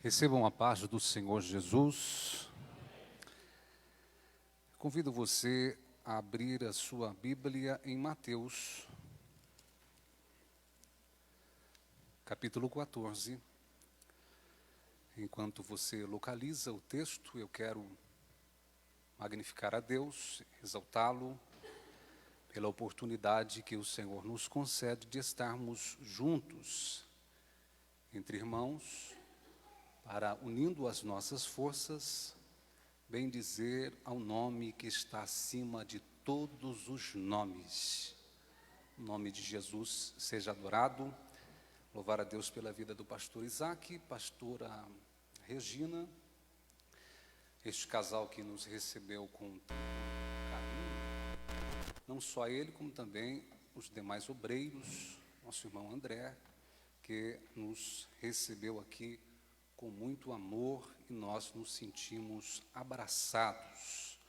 Recebam a paz do Senhor Jesus. Convido você a abrir a sua Bíblia em Mateus, capítulo 14. Enquanto você localiza o texto, eu quero magnificar a Deus, exaltá-lo pela oportunidade que o Senhor nos concede de estarmos juntos, entre irmãos, para, unindo as nossas forças, bendizer ao nome que está acima de todos os nomes. O nome de Jesus seja adorado. Louvar a Deus pela vida do pastor Isaac, pastora Regina, este casal que nos recebeu com tanto carinho, não só ele, como também os demais obreiros, nosso irmão André, que nos recebeu aqui com muito amor e nós nos sentimos abraçados.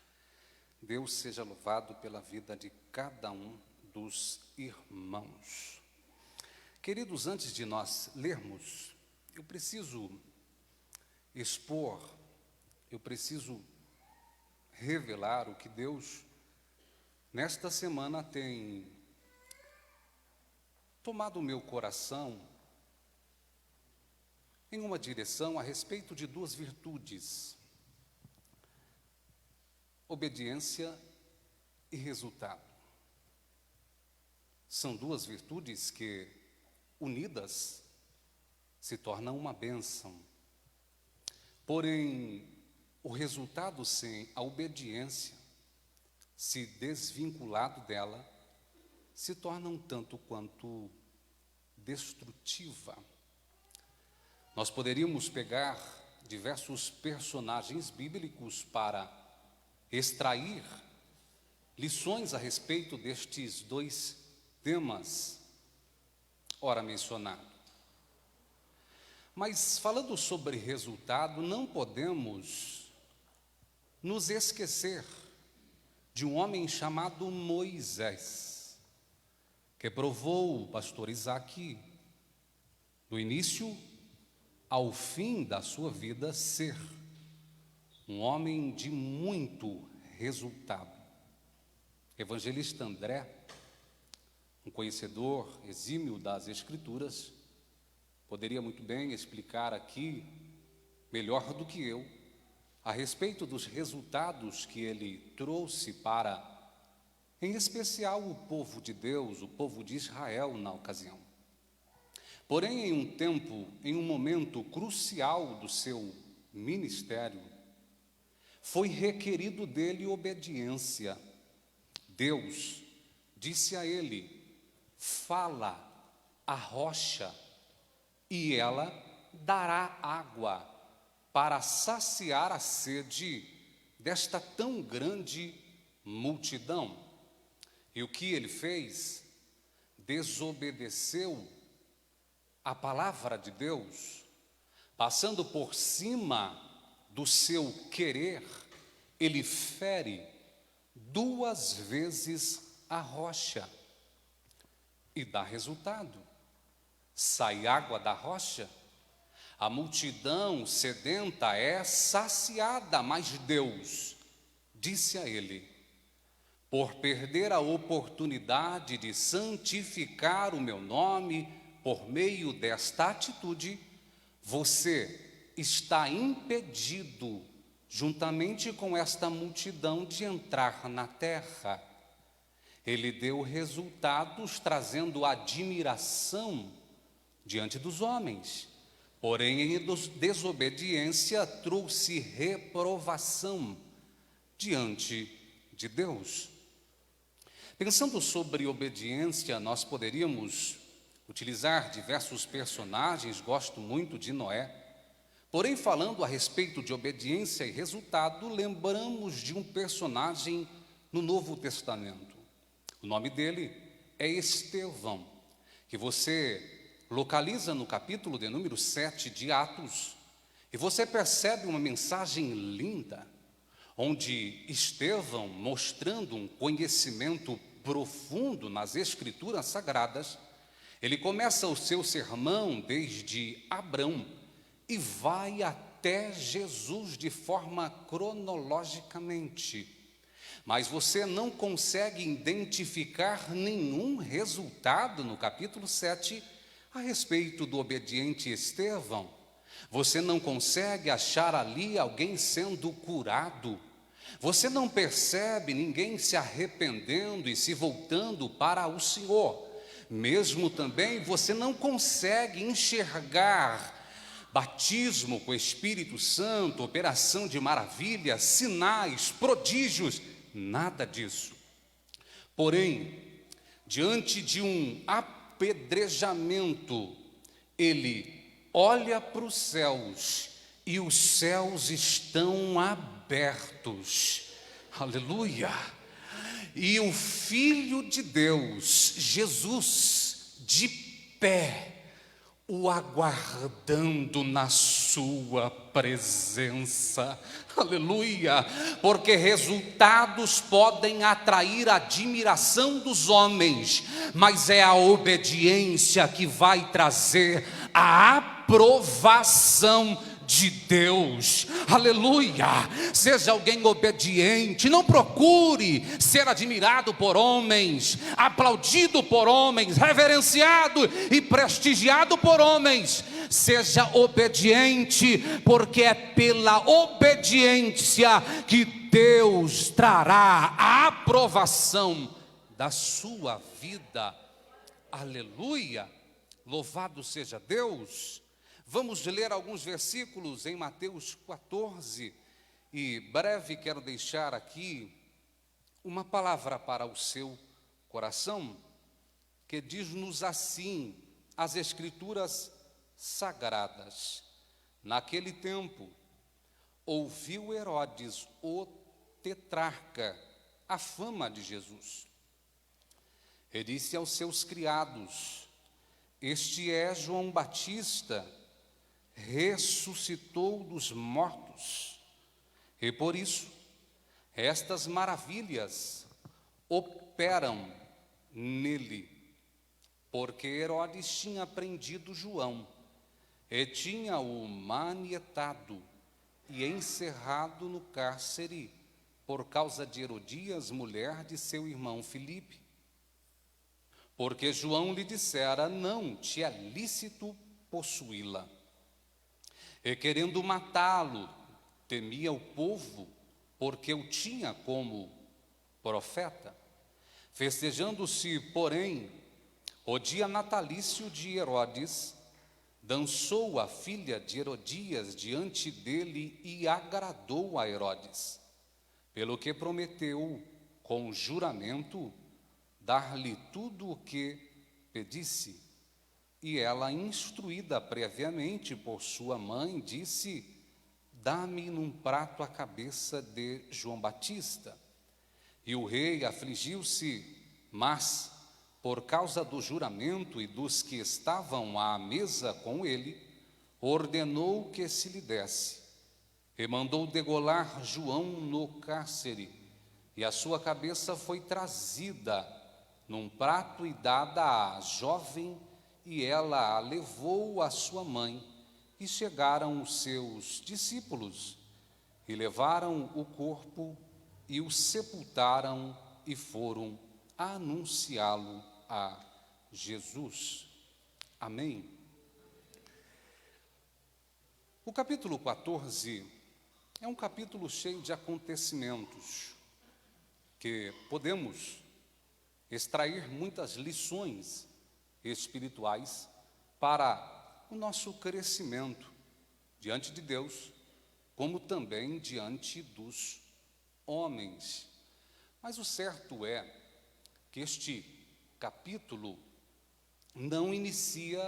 Deus seja louvado pela vida de cada um dos irmãos. Queridos, antes de nós lermos, eu preciso expor, eu preciso revelar o que Deus, nesta semana, tem tomado o meu coração em uma direção a respeito de duas virtudes: obediência e resultado. São duas virtudes que, unidas, se tornam uma bênção. Porém, o resultado sem a obediência, se desvinculado dela, se torna um tanto quanto destrutiva. Nós poderíamos pegar diversos personagens bíblicos para extrair lições a respeito destes dois temas ora mencionados. Mas falando sobre resultado, não podemos nos esquecer de um homem chamado Moisés, que provou o pastor Isaac, do início ao fim da sua vida, ser um homem de muito resultado. Evangelista André, um conhecedor exímio das Escrituras, poderia muito bem explicar aqui, melhor do que eu, a respeito dos resultados que ele trouxe para, em especial, o povo de Deus, o povo de Israel na ocasião. Porém, em um tempo, em um momento crucial do seu ministério, foi requerido dele obediência. Deus disse a ele: fala à rocha, e ela dará água para saciar a sede desta tão grande multidão. E o que ele fez? Desobedeceu a palavra de Deus, passando por cima do seu querer, ele fere duas vezes a rocha e dá resultado. Sai água da rocha, a multidão sedenta é saciada, mas Deus disse a ele: por perder a oportunidade de santificar o meu nome, por meio desta atitude, você está impedido, juntamente com esta multidão, de entrar na terra. Ele deu resultados, trazendo admiração diante dos homens. Porém, em desobediência, trouxe reprovação diante de Deus. Pensando sobre obediência, nós poderíamos utilizar diversos personagens. Gosto muito de Noé. Porém, falando a respeito de obediência e resultado, lembramos de um personagem no Novo Testamento. O nome dele é Estevão, que você localiza no capítulo de número 7 de Atos, e você percebe uma mensagem linda, onde Estevão, mostrando um conhecimento profundo nas Escrituras Sagradas, ele começa o seu sermão desde Abrão, e vai até Jesus de forma cronologicamente. Mas você não consegue identificar nenhum resultado no capítulo 7 a respeito do obediente Estevão. Você não consegue achar ali alguém sendo curado. Você não percebe ninguém se arrependendo e se voltando para o Senhor. Mesmo também você não consegue enxergar batismo com o Espírito Santo, operação de maravilhas, sinais, prodígios, nada disso. Porém, diante de um apedrejamento, ele olha para os céus e os céus estão abertos. Aleluia! E o Filho de Deus, Jesus, de pé, o aguardando na sua presença. Aleluia! Porque resultados podem atrair a admiração dos homens, mas é a obediência que vai trazer a aprovação de Deus. Aleluia! Seja alguém obediente, não procure ser admirado por homens, aplaudido por homens, reverenciado e prestigiado por homens. Seja obediente, porque é pela obediência que Deus trará a aprovação da sua vida. Aleluia! Louvado seja Deus. Vamos ler alguns versículos em Mateus 14, e breve quero deixar aqui uma palavra para o seu coração, que diz-nos assim, as Escrituras sagradas: naquele tempo, ouviu Herodes, o tetrarca, a fama de Jesus, e disse aos seus criados: este é João Batista, ressuscitou dos mortos, e por isso estas maravilhas operam nele, porque Herodes tinha prendido João e tinha-o manietado e encerrado no cárcere por causa de Herodias, mulher de seu irmão Filipe, porque João lhe dissera: não te é lícito possuí-la. E querendo matá-lo, temia o povo, porque o tinha como profeta. Festejando-se, porém, o dia natalício de Herodes, dançou a filha de Herodias diante dele e agradou a Herodes, pelo que prometeu com juramento dar-lhe tudo o que pedisse. E ela, instruída previamente por sua mãe, disse: dá-me num prato a cabeça de João Batista. E o rei afligiu-se, mas, por causa do juramento e dos que estavam à mesa com ele, ordenou que se lhe desse. E mandou degolar João no cárcere, e a sua cabeça foi trazida num prato e dada à jovem, e ela a levou à sua mãe. E chegaram os seus discípulos, e levaram o corpo, e o sepultaram, e foram anunciá-lo a Jesus. Amém. O capítulo 14 é um capítulo cheio de acontecimentos, que podemos extrair muitas lições espirituais para o nosso crescimento diante de Deus, como também diante dos homens. Mas o certo é que este capítulo não inicia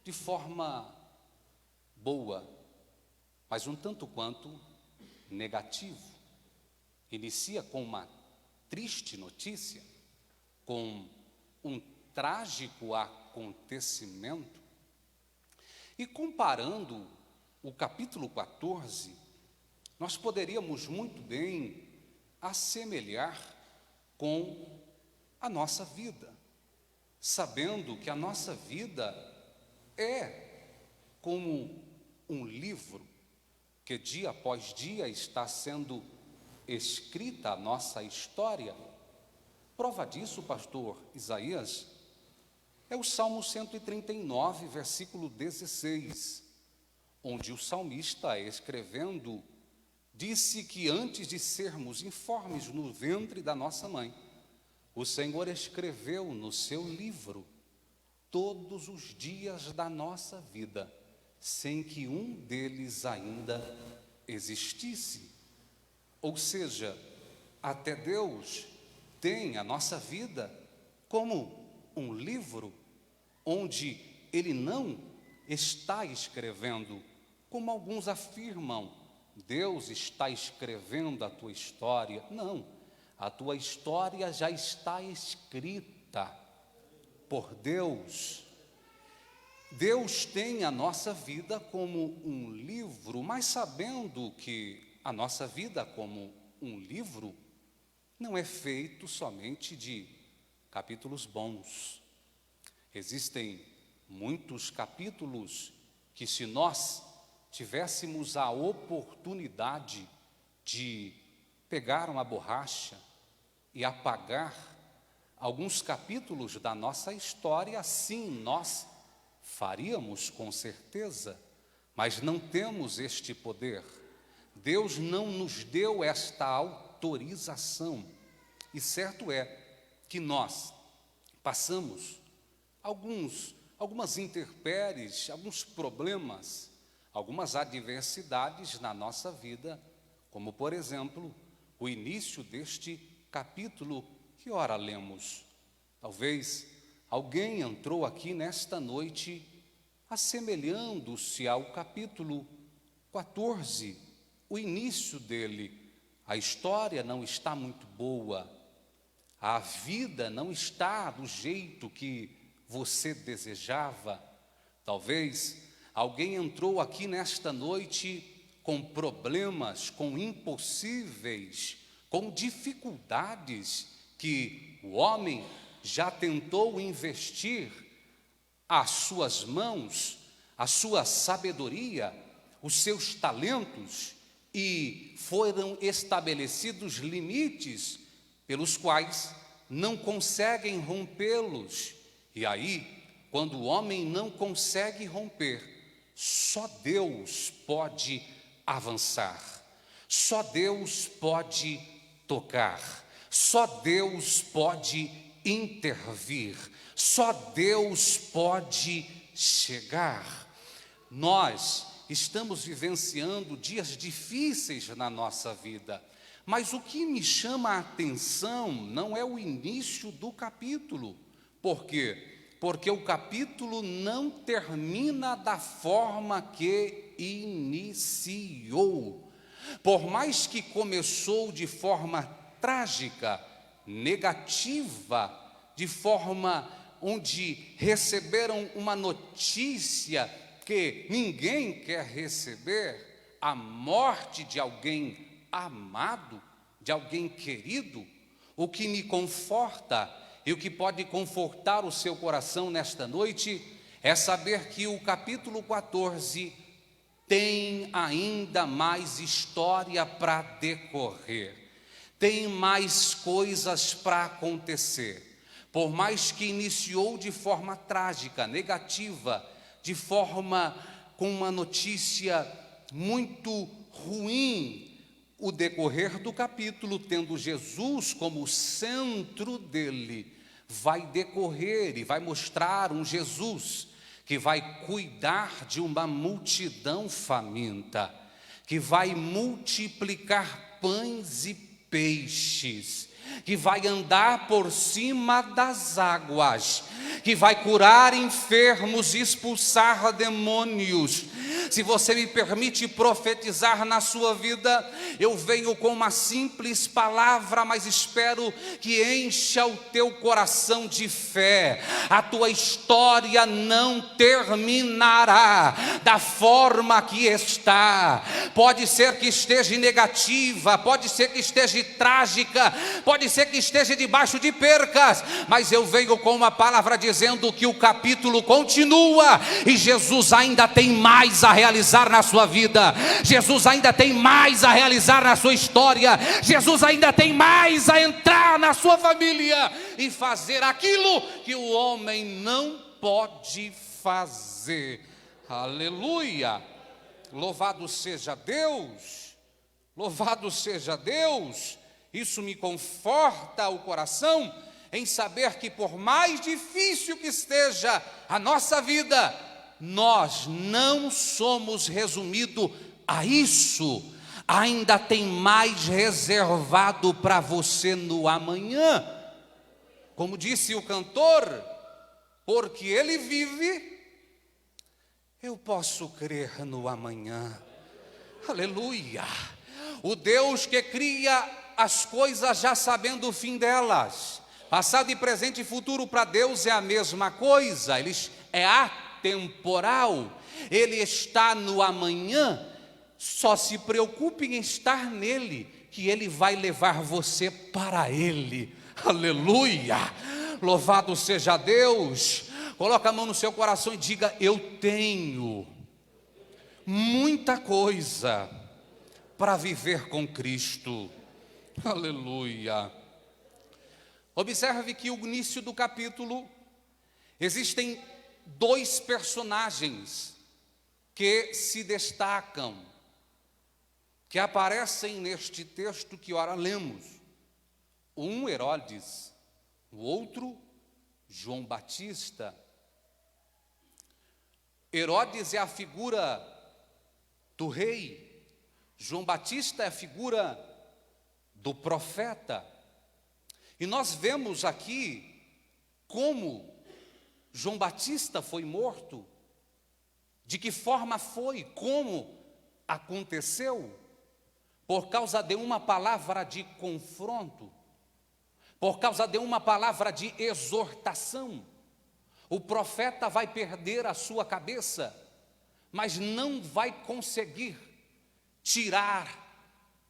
de forma boa, mas um tanto quanto negativo. Inicia com uma triste notícia, com um trágico acontecimento. E comparando o capítulo 14, nós poderíamos muito bem assemelhar com a nossa vida, sabendo que a nossa vida é como um livro que dia após dia está sendo escrita a nossa história. Prova disso, pastor Isaías, é o Salmo 139, versículo 16, onde o salmista, escrevendo, disse que antes de sermos informes no ventre da nossa mãe, o Senhor escreveu no seu livro todos os dias da nossa vida, sem que um deles ainda existisse. Ou seja, até Deus tem a nossa vida como um livro onde Ele não está escrevendo, como alguns afirmam, Deus está escrevendo a tua história. Não, a tua história já está escrita por Deus. Deus tem a nossa vida como um livro, mas sabendo que a nossa vida como um livro não é feito somente de capítulos bons. Existem muitos capítulos que, se nós tivéssemos a oportunidade de pegar uma borracha e apagar alguns capítulos da nossa história, sim, nós faríamos com certeza, mas não temos este poder. Deus não nos deu esta autorização. E certo é que nós passamos algumas intempéries, alguns problemas, algumas adversidades na nossa vida, como, por exemplo, o início deste capítulo que ora lemos. Talvez alguém entrou aqui nesta noite assemelhando-se ao capítulo 14, o início dele. A história não está muito boa, a vida não está do jeito que você desejava. Talvez alguém entrou aqui nesta noite com problemas, com impossíveis, com dificuldades que o homem já tentou investir as suas mãos, a sua sabedoria, os seus talentos, e foram estabelecidos limites pelos quais não conseguem rompê-los. E aí, quando o homem não consegue romper, só Deus pode avançar, só Deus pode tocar, só Deus pode intervir, só Deus pode chegar. Nós estamos vivenciando dias difíceis na nossa vida, mas o que me chama a atenção não é o início do capítulo. Por quê? Porque o capítulo não termina da forma que iniciou. Por mais que começou de forma trágica, negativa, de forma onde receberam uma notícia que ninguém quer receber, a morte de alguém amado, de alguém querido, o que me conforta e o que pode confortar o seu coração nesta noite é saber que o capítulo 14 tem ainda mais história para decorrer, tem mais coisas para acontecer. Por mais que iniciou de forma trágica, negativa, de forma com uma notícia muito ruim, o decorrer do capítulo, tendo Jesus como centro dele, vai decorrer e vai mostrar um Jesus que vai cuidar de uma multidão faminta, que vai multiplicar pães e peixes, que vai andar por cima das águas, que vai curar enfermos e expulsar demônios. Se você me permite profetizar na sua vida, eu venho com uma simples palavra, mas espero que encha o teu coração de fé. A tua história não terminará da forma que está. Pode ser que esteja negativa, pode ser que esteja trágica, pode ser que esteja debaixo de percas, mas eu venho com uma palavra dizendo que o capítulo continua e Jesus ainda tem mais a realizar na sua vida. Jesus ainda tem mais a realizar na sua história. Jesus ainda tem mais a entrar na sua família e fazer aquilo que o homem não pode fazer. Aleluia! Louvado seja Deus! Louvado seja Deus! Isso me conforta o coração em saber que, por mais difícil que esteja a nossa vida, nós não somos resumidos a isso. Ainda tem mais reservado para você no amanhã. Como disse o cantor, porque ele vive, eu posso crer no amanhã. Aleluia! O Deus que cria as coisas já sabendo o fim delas. Passado e presente e futuro para Deus é a mesma coisa. Ele é atemporal. Ele está no amanhã. Só se preocupe em estar nele, que ele vai levar você para ele. Aleluia! Louvado seja Deus! Coloca a mão no seu coração e diga: eu tenho muita coisa para viver com Cristo. Aleluia! Observe que o início do capítulo, existem dois personagens que se destacam, que aparecem neste texto que ora lemos. Um, Herodes, o outro, João Batista. Herodes é a figura do rei, João Batista é a figura do profeta. E nós vemos aqui como João Batista foi morto, de que forma foi, como aconteceu, por causa de uma palavra de confronto, por causa de uma palavra de exortação. O profeta vai perder a sua cabeça, mas não vai conseguir tirar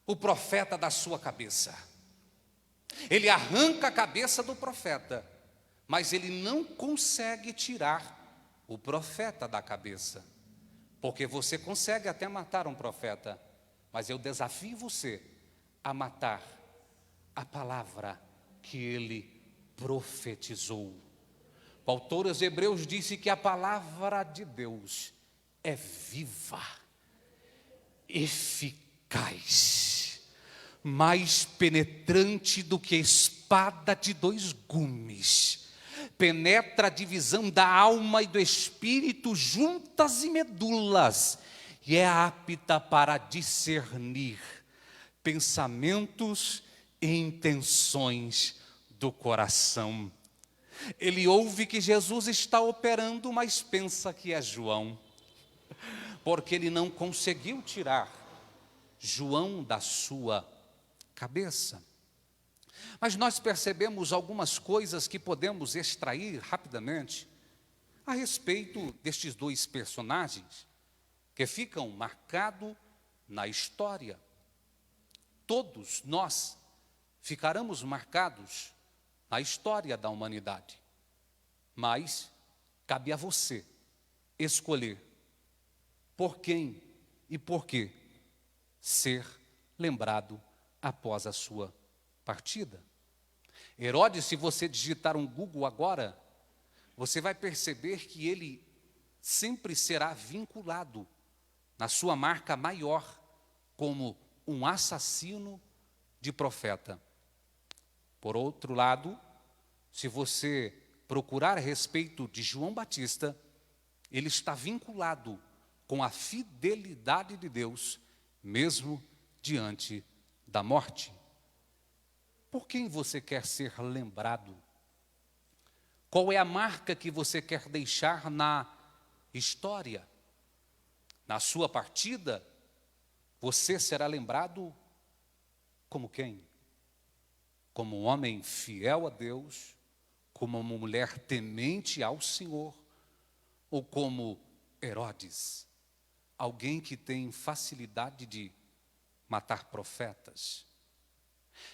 o profeta da sua cabeça. Ele arranca a cabeça do profeta, mas ele não consegue tirar o profeta da cabeça. Porque você consegue até matar um profeta, mas eu desafio você a matar a palavra que ele profetizou. O autor aos Hebreus disse que a palavra de Deus é viva, eficaz, mais penetrante do que espada de dois gumes, penetra a divisão da alma e do espírito, juntas e medulas, e é apta para discernir pensamentos e intenções do coração. Ele ouve que Jesus está operando, mas pensa que é João, porque ele não conseguiu tirar João da sua cabeça. Mas nós percebemos algumas coisas que podemos extrair rapidamente a respeito destes dois personagens que ficam marcados na história. Todos nós ficaremos marcados na história da humanidade, mas cabe a você escolher por quem e por que ser lembrado após a sua partida. Herodes, se você digitar um Google agora, você vai perceber que ele sempre será vinculado na sua marca maior como um assassino de profeta. Por outro lado, se você procurar a respeito de João Batista, ele está vinculado com a fidelidade de Deus, mesmo diante da morte. Por quem você quer ser lembrado? Qual é a marca que você quer deixar na história? Na sua partida, você será lembrado como quem? Como um homem fiel a Deus, como uma mulher temente ao Senhor, ou como Herodes, alguém que tem facilidade de matar profetas.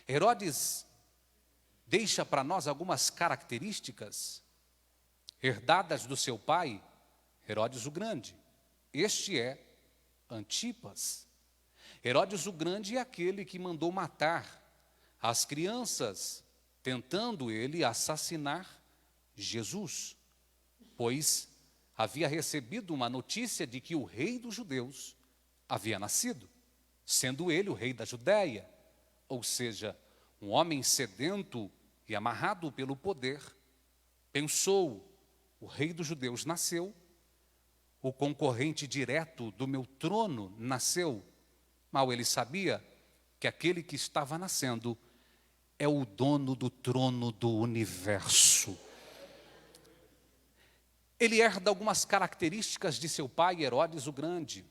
Herodes deixa para nós algumas características herdadas do seu pai, Herodes o Grande. Este é Antipas. Herodes o Grande é aquele que mandou matar as crianças, tentando ele assassinar Jesus, pois havia recebido uma notícia de que o rei dos judeus havia nascido, sendo ele o rei da Judéia, ou seja, um homem sedento e amarrado pelo poder. Pensou, o rei dos judeus nasceu, o concorrente direto do meu trono nasceu. Mal ele sabia que aquele que estava nascendo é o dono do trono do universo. Ele herda algumas características de seu pai, Herodes o Grande.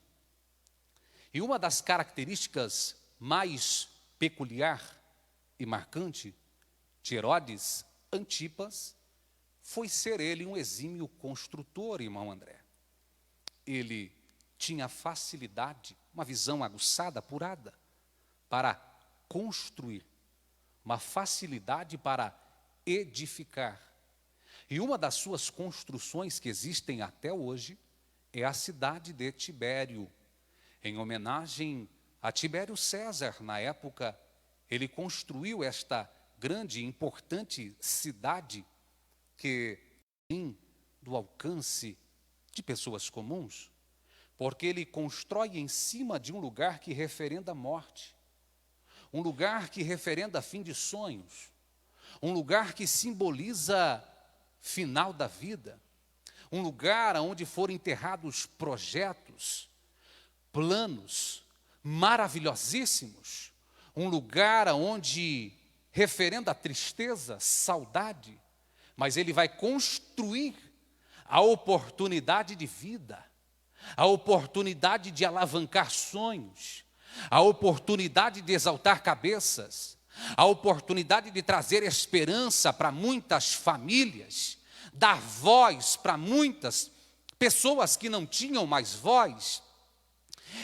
E uma das características mais peculiar e marcante de Herodes Antipas foi ser ele um exímio construtor, irmão André. Ele tinha facilidade, uma visão aguçada, apurada, para construir, uma facilidade para edificar. E uma das suas construções que existem até hoje é a cidade de Tibério. Em homenagem a Tibério César, na época, ele construiu esta grande e importante cidade que tem do alcance de pessoas comuns, porque ele constrói em cima de um lugar que referenda a morte, um lugar que referenda fim de sonhos, um lugar que simboliza final da vida, um lugar onde foram enterrados projetos, planos maravilhosíssimos, um lugar onde referenda a tristeza, saudade, mas ele vai construir a oportunidade de vida, a oportunidade de alavancar sonhos, a oportunidade de exaltar cabeças, a oportunidade de trazer esperança para muitas famílias, dar voz para muitas pessoas que não tinham mais voz.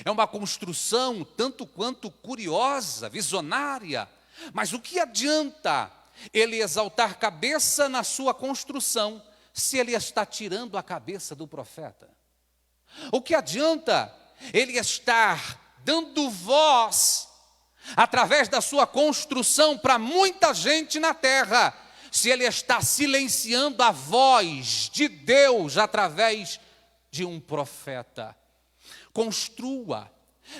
É uma construção tanto quanto curiosa, visionária, mas o que adianta ele exaltar cabeça na sua construção, se ele está tirando a cabeça do profeta? O que adianta ele estar dando voz, através da sua construção, para muita gente na terra, se ele está silenciando a voz de Deus, através de um profeta? Construa,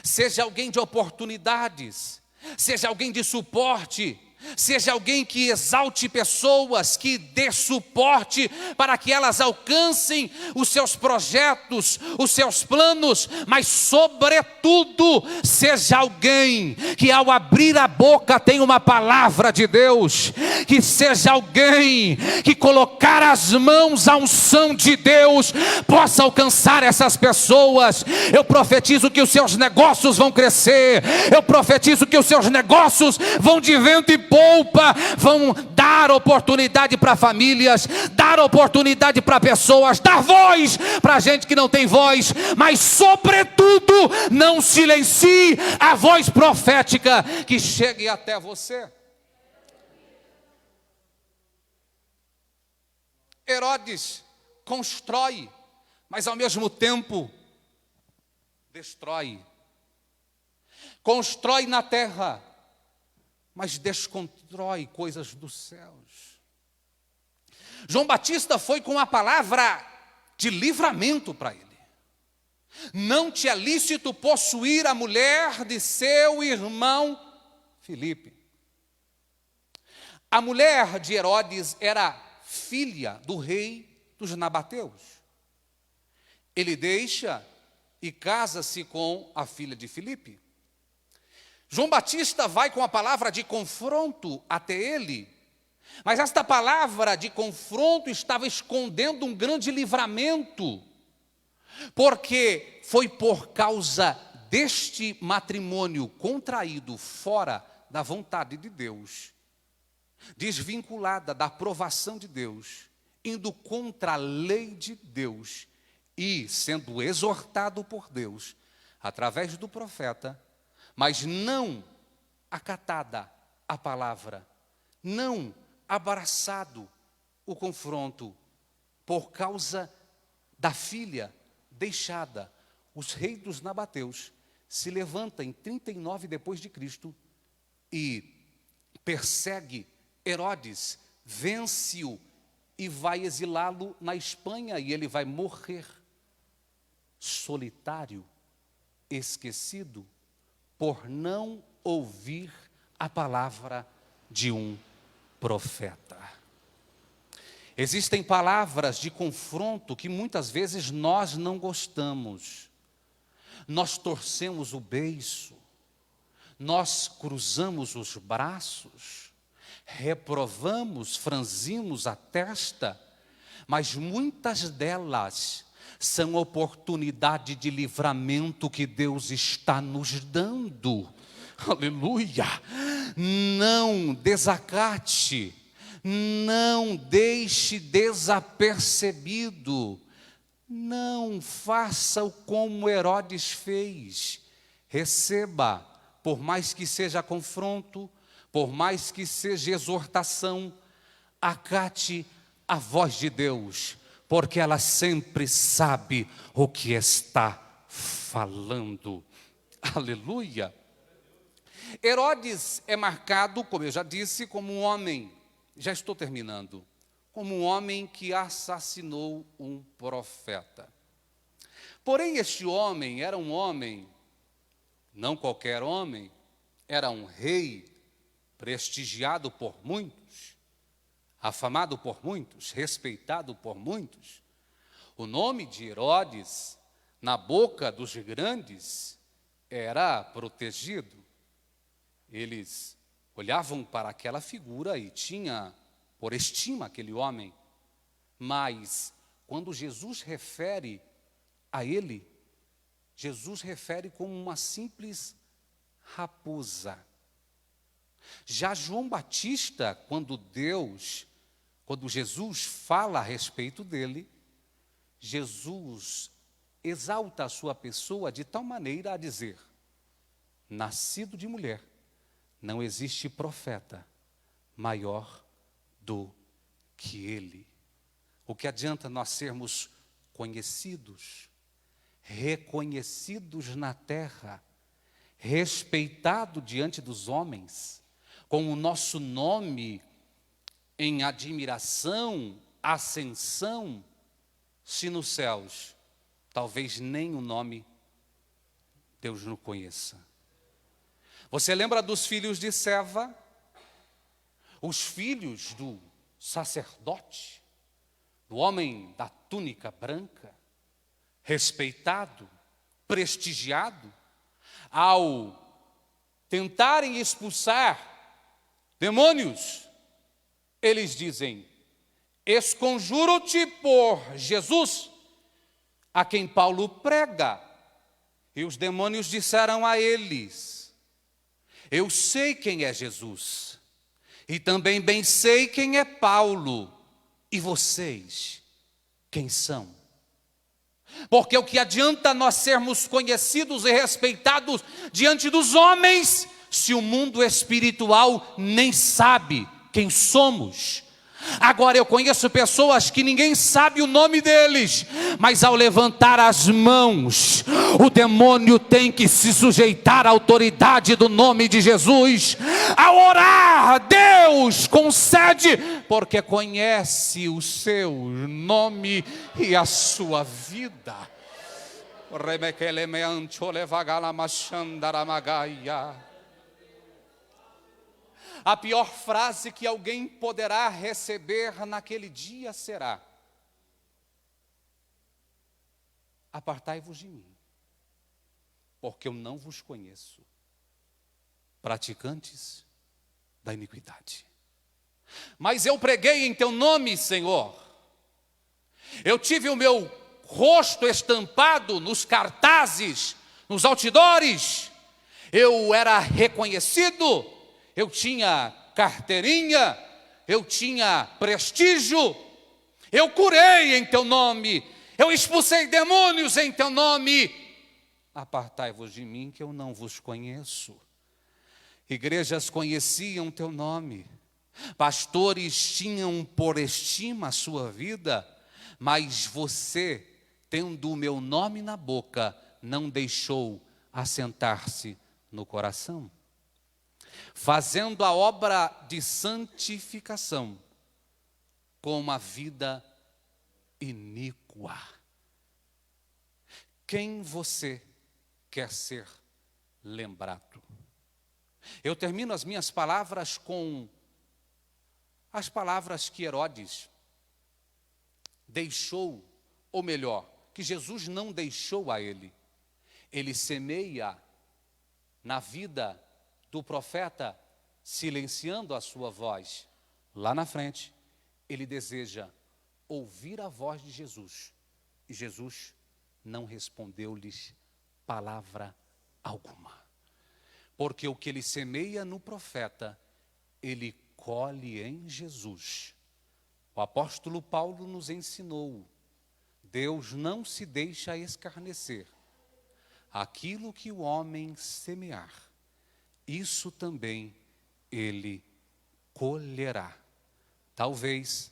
seja alguém de oportunidades, seja alguém de suporte, seja alguém que exalte pessoas, que dê suporte para que elas alcancem os seus projetos, os seus planos, mas sobretudo, seja alguém que ao abrir a boca tem uma palavra de Deus, que seja alguém que colocar as mãos à unção de Deus, possa alcançar essas pessoas. Eu profetizo que os seus negócios vão crescer, eu profetizo que os seus negócios vão de vento e poupa, vão dar oportunidade para famílias, dar oportunidade para pessoas, dar voz para gente que não tem voz, mas sobretudo não silencie a voz profética que chegue até você. Herodes constrói, mas ao mesmo tempo destrói. Constrói na terra, mas desconstrói coisas dos céus. João Batista foi com a palavra de livramento para ele. Não te é lícito possuir a mulher de seu irmão Filipe. A mulher de Herodes era filha do rei dos nabateus. Ele deixa e casa-se com a filha de Filipe. João Batista vai com a palavra de confronto até ele, mas esta palavra de confronto estava escondendo um grande livramento, porque foi por causa deste matrimônio contraído fora da vontade de Deus, desvinculada da aprovação de Deus, indo contra a lei de Deus e sendo exortado por Deus através do profeta, mas não acatada a palavra, não abraçado o confronto, por causa da filha deixada, os reis dos nabateus se levanta em 39 depois de Cristo e persegue Herodes, vence-o e vai exilá-lo na Espanha, e ele vai morrer solitário, esquecido, por não ouvir a palavra de um profeta. Existem palavras de confronto que muitas vezes nós não gostamos. Nós torcemos o beiço, nós cruzamos os braços, reprovamos, franzimos a testa, mas muitas delas são oportunidade de livramento que Deus está nos dando. Aleluia! Não desacate, não deixe desapercebido, não faça como Herodes fez. Receba, por mais que seja confronto, por mais que seja exortação, acate a voz de Deus, porque ela sempre sabe o que está falando. Aleluia! Herodes é marcado, como eu já disse, como um homem, já estou terminando, como um homem que assassinou um profeta. Porém, este homem era um homem, não qualquer homem, era um rei prestigiado por muitos, afamado por muitos, respeitado por muitos. O nome de Herodes, na boca dos grandes, era protegido. Eles olhavam para aquela figura e tinha por estima aquele homem. Mas, quando Jesus refere a ele, Jesus refere como uma simples raposa. Já João Batista, quando Jesus fala a respeito dele, Jesus exalta a sua pessoa de tal maneira a dizer: nascido de mulher, não existe profeta maior do que ele. O que adianta nós sermos conhecidos, reconhecidos na terra, respeitado diante dos homens, com o nosso nome em admiração, ascensão, se nos céus talvez nem o nome Deus não conheça. Você lembra dos filhos de Seva? Os filhos do sacerdote, do homem da túnica branca, respeitado, prestigiado, ao tentarem expulsar demônios, eles dizem: esconjuro-te por Jesus, a quem Paulo prega. E os demônios disseram a eles: eu sei quem é Jesus, e também bem sei quem é Paulo, e vocês, quem são? Porque o que adianta nós sermos conhecidos e respeitados diante dos homens, se o mundo espiritual nem sabe quem somos? Agora eu conheço pessoas que ninguém sabe o nome deles, mas ao levantar as mãos, o demônio tem que se sujeitar à autoridade do nome de Jesus. Ao orar, Deus concede, porque conhece o seu nome e a sua vida. A pior frase que alguém poderá receber naquele dia será: apartai-vos de mim, porque eu não vos conheço, praticantes da iniquidade. Mas eu preguei em teu nome, Senhor. Eu tive o meu rosto estampado nos cartazes, nos outdoors. Eu era reconhecido. Eu tinha carteirinha, eu tinha prestígio, eu curei em teu nome, eu expulsei demônios em teu nome. Apartai-vos de mim, que eu não vos conheço. Igrejas conheciam teu nome, pastores tinham por estima a sua vida, mas você, tendo o meu nome na boca, não deixou assentar-se no coração, fazendo a obra de santificação com uma vida iníqua. Quem você quer ser lembrado? Eu termino as minhas palavras com as palavras que Herodes deixou, ou melhor, que Jesus não deixou a ele. Ele semeia na vida do profeta, silenciando a sua voz. Lá na frente, ele deseja ouvir a voz de Jesus. E Jesus não respondeu-lhes palavra alguma. Porque o que ele semeia no profeta, ele colhe em Jesus. O apóstolo Paulo nos ensinou: Deus não se deixa escarnecer. Aquilo que o homem semear, isso também ele colherá. Talvez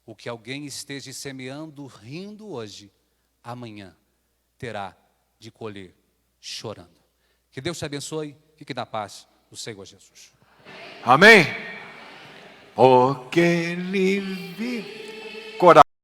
o que alguém esteja semeando rindo hoje, amanhã terá de colher chorando. Que Deus te abençoe, fique na paz do Senhor Jesus. Amém. Porque Ele vive.